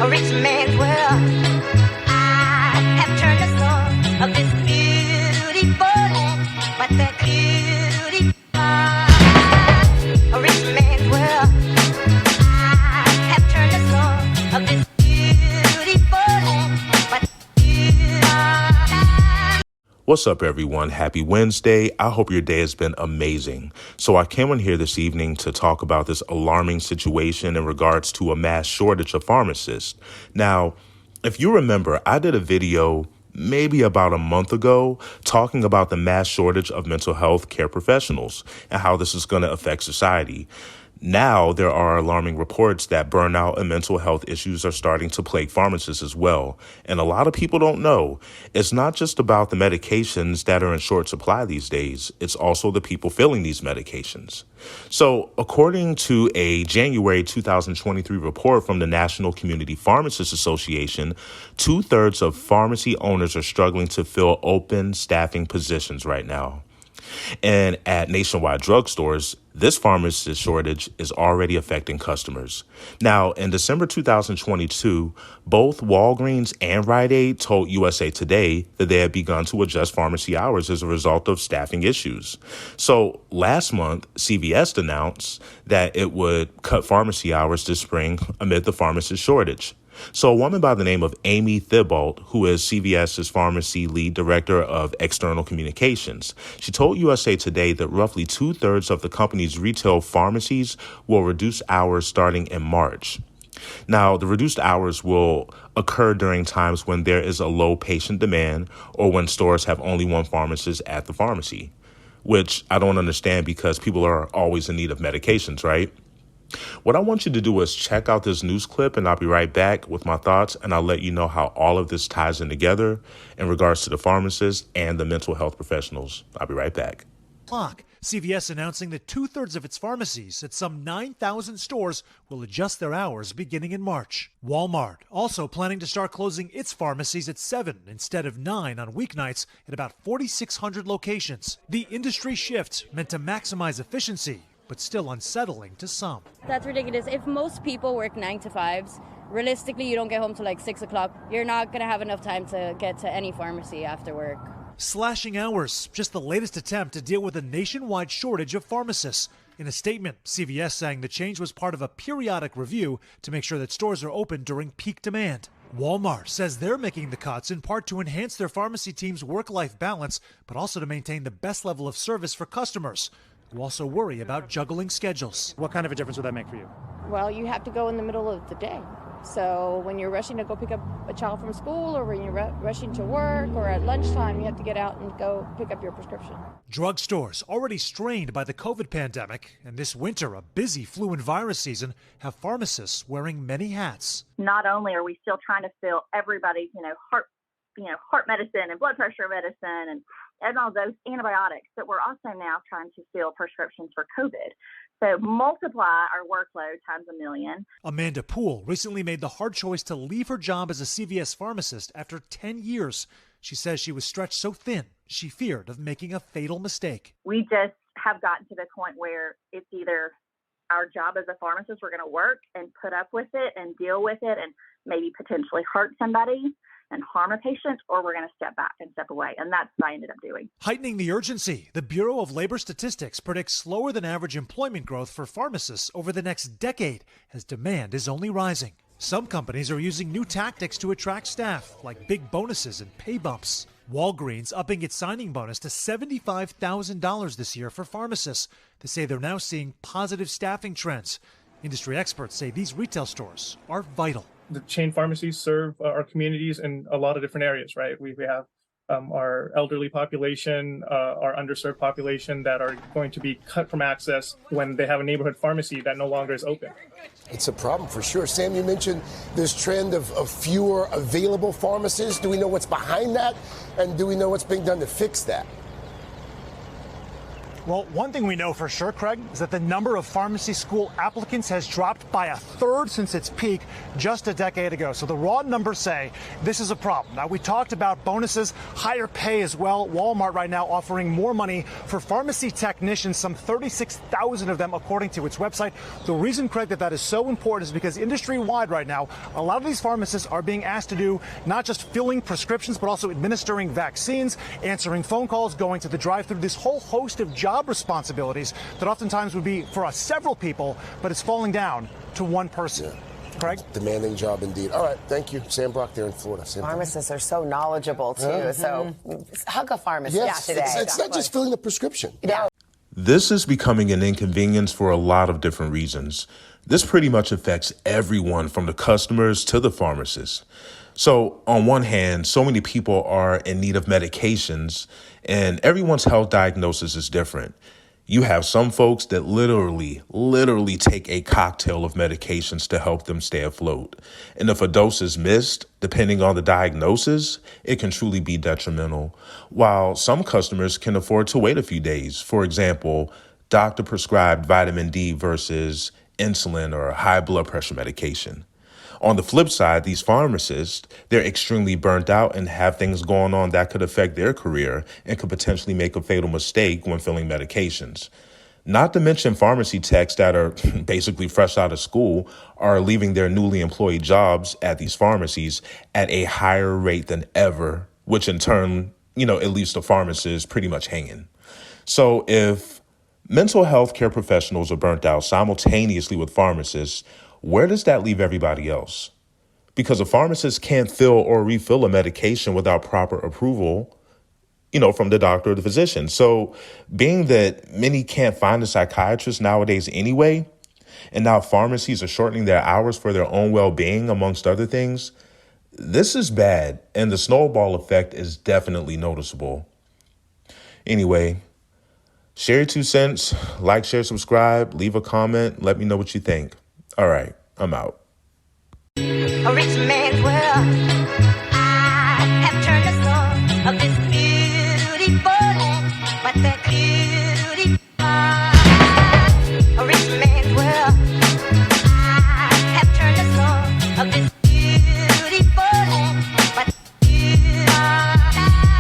a rich man's world. I have turned the soul of this beautiful land, but the beauty a rich man's world. I have turned the soul of this beautiful land, but What's up, everyone? Happy Wednesday. I hope your day has been amazing. So I came on here this evening to talk about this alarming situation in regards to a mass shortage of pharmacists. Now, if you remember, I did a video maybe about a month ago talking about the mass shortage of mental health care professionals and how this is going to affect society. Now, there are alarming reports that burnout and mental health issues are starting to plague pharmacists as well. And a lot of people don't know. It's not just about the medications that are in short supply these days. It's also the people filling these medications. So, according to a January 2023 report from the National Community Pharmacists Association, 2/3 of pharmacy owners are struggling to fill open staffing positions right now. And at nationwide drugstores, this pharmacist shortage is already affecting customers. Now, in December 2022, both Walgreens and Rite Aid told USA Today that they had begun to adjust pharmacy hours as a result of staffing issues. So last month, CVS announced that it would cut pharmacy hours this spring amid the pharmacist shortage. So a woman by the name of Amy Thibault, who is CVS's pharmacy lead director of external communications, she told USA Today that roughly 2/3 of the company's retail pharmacies will reduce hours starting in March. Now, the reduced hours will occur during times when there is a low patient demand or when stores have only one pharmacist at the pharmacy, which I don't understand because people are always in need of medications, right? What I want you to do is check out this news clip, and I'll be right back with my thoughts, and I'll let you know how all of this ties in together in regards to the pharmacists and the mental health professionals. I'll be right back. CVS announcing that 2/3 of its pharmacies at some 9,000 stores will adjust their hours beginning in March. Walmart also planning to start closing its pharmacies at 7 instead of 9 on weeknights at about 4,600 locations. The industry shift meant to maximize efficiency, but still unsettling to some. That's ridiculous. If most people work 9 to 5s, realistically, you don't get home till like 6 o'clock. You're not going to have enough time to get to any pharmacy after work. Slashing hours, just the latest attempt to deal with a nationwide shortage of pharmacists. In a statement, CVS saying the change was part of a periodic review to make sure that stores are open during peak demand. Walmart says they're making the cuts in part to enhance their pharmacy team's work-life balance, but also to maintain the best level of service for customers, who also worry about juggling schedules. What kind of a difference would that make for you? Well, you have to go in the middle of the day. So when you're rushing to go pick up a child from school, or when you're rushing to work, or at lunchtime, you have to get out and go pick up your prescription. Drugstores, already strained by the COVID pandemic, and this winter a busy flu and virus season, have pharmacists wearing many hats. Not only are we still trying to fill everybody's, heart medicine and blood pressure medicine and all those antibiotics, but we're also now trying to fill prescriptions for COVID. So multiply our workload times a million. Amanda Poole recently made the hard choice to leave her job as a CVS pharmacist after 10 years. She says she was stretched so thin, she feared of making a fatal mistake. We just have gotten to the point where it's either our job as a pharmacist, we're going to work and put up with it and deal with it and maybe potentially hurt somebody and harm a patient, or we're going to step back and step away. And that's what I ended up doing. Heightening the urgency, the Bureau of Labor Statistics predicts slower than average employment growth for pharmacists over the next decade as demand is only rising. Some companies are using new tactics to attract staff, like big bonuses and pay bumps. Walgreens upping its signing bonus to $75,000 this year for pharmacists. They say they're now seeing positive staffing trends. Industry experts say these retail stores are vital. The chain pharmacies serve our communities in a lot of different areas, right? We have our elderly population, our underserved population that are going to be cut from access when they have a neighborhood pharmacy that no longer is open. It's a problem for sure. Sam, you mentioned this trend of fewer available pharmacists. Do we know what's behind that? And do we know what's being done to fix that? Well, one thing we know for sure, Craig, is that the number of pharmacy school applicants has dropped by a third since its peak just a decade ago. So the raw numbers say this is a problem. Now, we talked about bonuses, higher pay as well. Walmart right now offering more money for pharmacy technicians, some 36,000 of them, according to its website. The reason, Craig, that is so important is because industry-wide right now, a lot of these pharmacists are being asked to do not just filling prescriptions, but also administering vaccines, answering phone calls, going to the drive-thru, this whole host of job responsibilities that oftentimes would be for several people, but it's falling down to one person. Yeah. Craig? Demanding job indeed. All right, thank you. Sam Brock there in Florida. Sam Pharmacists are so knowledgeable, too. So hug a pharmacist today. It's not just filling the prescription. Yeah. This is becoming an inconvenience for a lot of different reasons. This pretty much affects everyone from the customers to the pharmacists. So on one hand, so many people are in need of medications, and everyone's health diagnosis is different. You have some folks that literally take a cocktail of medications to help them stay afloat. And if a dose is missed, depending on the diagnosis, it can truly be detrimental. While some customers can afford to wait a few days. For example, doctor prescribed vitamin D versus insulin or high blood pressure medication. On the flip side, these pharmacists, they're extremely burnt out and have things going on that could affect their career and could potentially make a fatal mistake when filling medications. Not to mention pharmacy techs that are basically fresh out of school are leaving their newly employed jobs at these pharmacies at a higher rate than ever, which in turn, it leaves the pharmacists pretty much hanging. So if mental health care professionals are burnt out simultaneously with pharmacists, where does that leave everybody else? Because a pharmacist can't fill or refill a medication without proper approval, from the doctor or the physician. So being that many can't find a psychiatrist nowadays anyway, and now pharmacies are shortening their hours for their own well-being, amongst other things, this is bad, and the snowball effect is definitely noticeable. Anyway, share your 2 cents, like, share, subscribe, leave a comment, let me know what you think. All right, I'm out. A rich man's world.